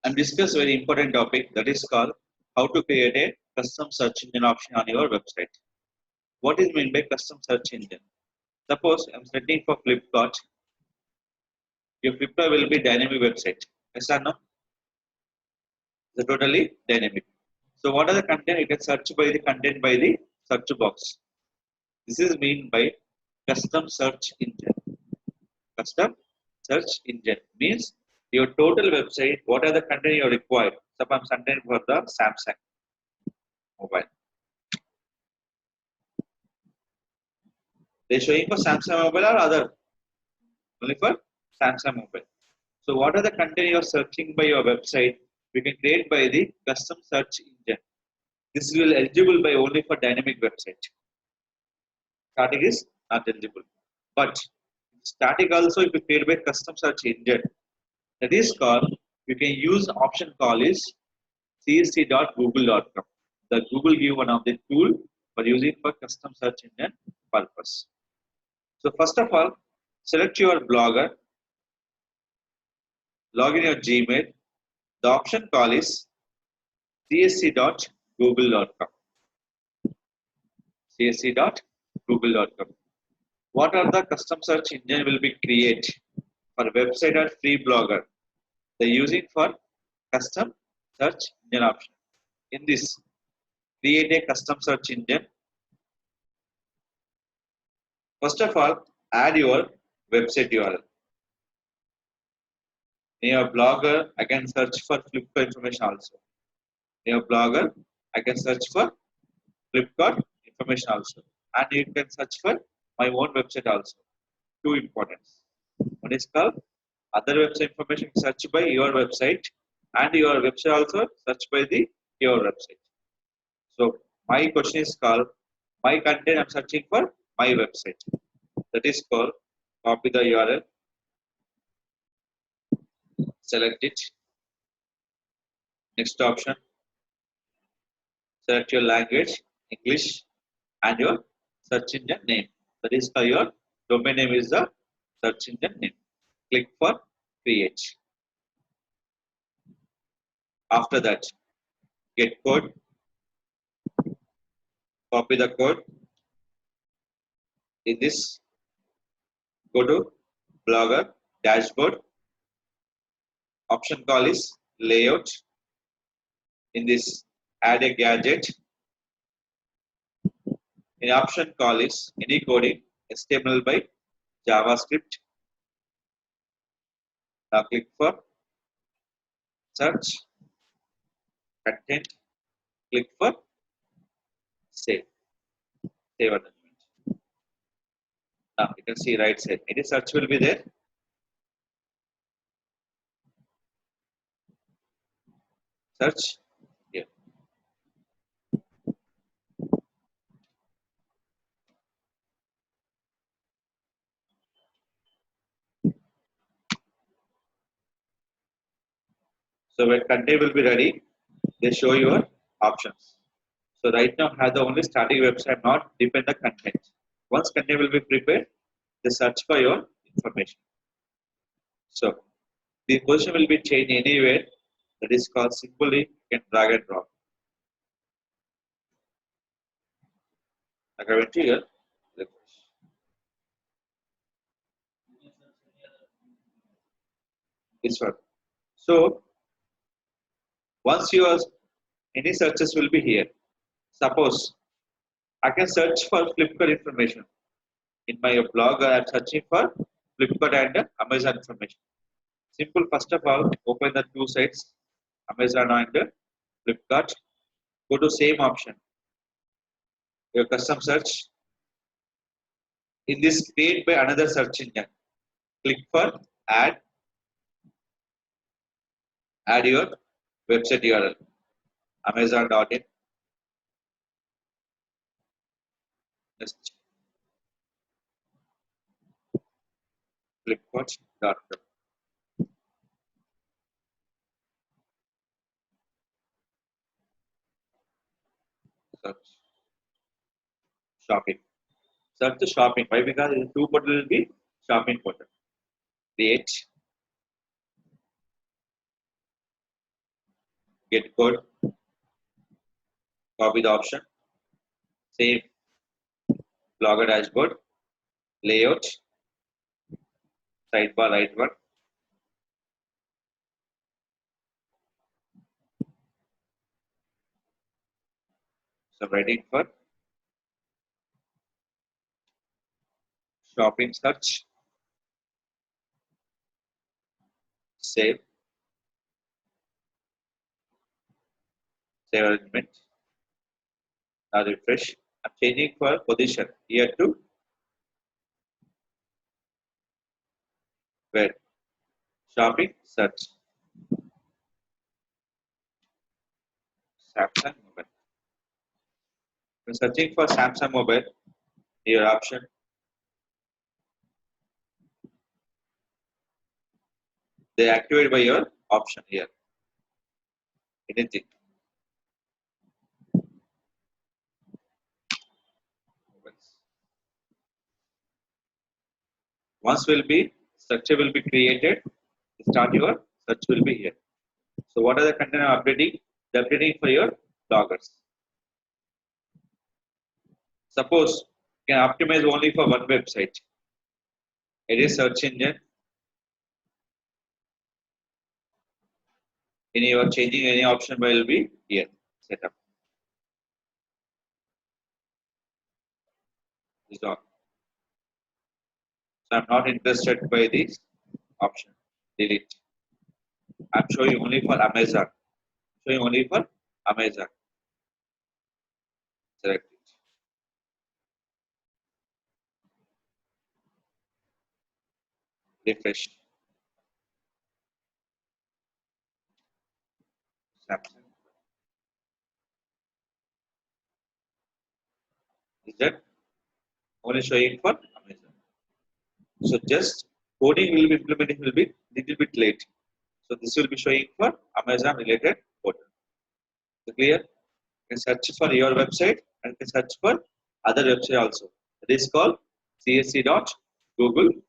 and discuss very important topic that is called how to create a custom search engine option on your website. What is meant by custom search engine? Suppose I'm setting for Flipkart. Your Flipkart will be dynamic website. Yes or no? It's totally dynamic. So what are the content? You can search by the content by the search box. This is mean by custom search engine. Custom search engine means your total website, what are the content you require. Suppose I'm sending for the Samsung mobile. They showing for Samsung mobile or other? Only for Samsung mobile. So what are the content you are searching by your website? We can create by the custom search engine. This will eligible by only for dynamic website. Static is not eligible. But static also if you create by custom search engine, that is called, you can use option call is csc.google.com. The Google give one of the tool for using for custom search engine purpose. So first of all, select your blogger, log in your Gmail. The option call is csc.google.com. csc.google.com. What are the custom search engine will be create for website or free blogger? They using for custom search engine option. In this, create a custom search engine. First of all, add your website URL. In your blogger, I can search for Flipkart information also. In your blogger, I can search for Flipkart information also. And you can search for my own website also. Two importance. One is called other website information search by your website, and your website also search by the your website. So my question is called my content I'm searching for my website. That is called copy the URL, select it. Next option, select your language, English, and your search engine name. That is your domain name is the search engine name. Click for create. After that, get code, copy the code. In this, go to blogger dashboard. Option call is layout. In this, add a gadget. In option call is any coding HTML by JavaScript. Now click for search content. Click for save. Save attachment. Now you can see right side. Any search will be there. Search here. So when content will be ready, they show your options. So right now I have the only static website, not depend the content. Once content will be prepared, they search for your information. So the position will be changed anywhere. That is called simply you can drag and drop. Like I went here. This one. So once your any searches will be here. Suppose I can search for Flipkart information. In my blog, I am searching for Flipkart and Amazon information. Simple. First of all, open the two sites, Amazon and Flipkart. Go to same option. Your custom search. In this, create by another search engine. Click for add. Add your website URL. Amazon.in. Next, Flipkart.com. Search shopping. Search the shopping. Why? Because the two portal will be shopping portal. Create. get code, copy the option, save blogger dashboard, layout, sidebar right one. So I'm writing for shopping search, save, save arrangement, now refresh. I'm changing for position here to where shopping search, Samsung mobile. When searching for Samsung mobile, your option, they activate by your option here. Anything. Once will be structure will be created, start your search will be here. So what are the content I'm updating? The updating for your bloggers. Suppose you can optimize only for one website. It is search engine. Any you are changing any option will be here setup. Is on. So I'm not interested by this option. Delete. I'm showing only for Amazon. Showing only for Amazon. Select it. Refresh. Samsung. Is that only showing for Amazon? So just coding will be implemented will be little bit late. So this will be showing for Amazon related portal. So clear? You can search for your website and you can search for other website also. It is called csc.google.com.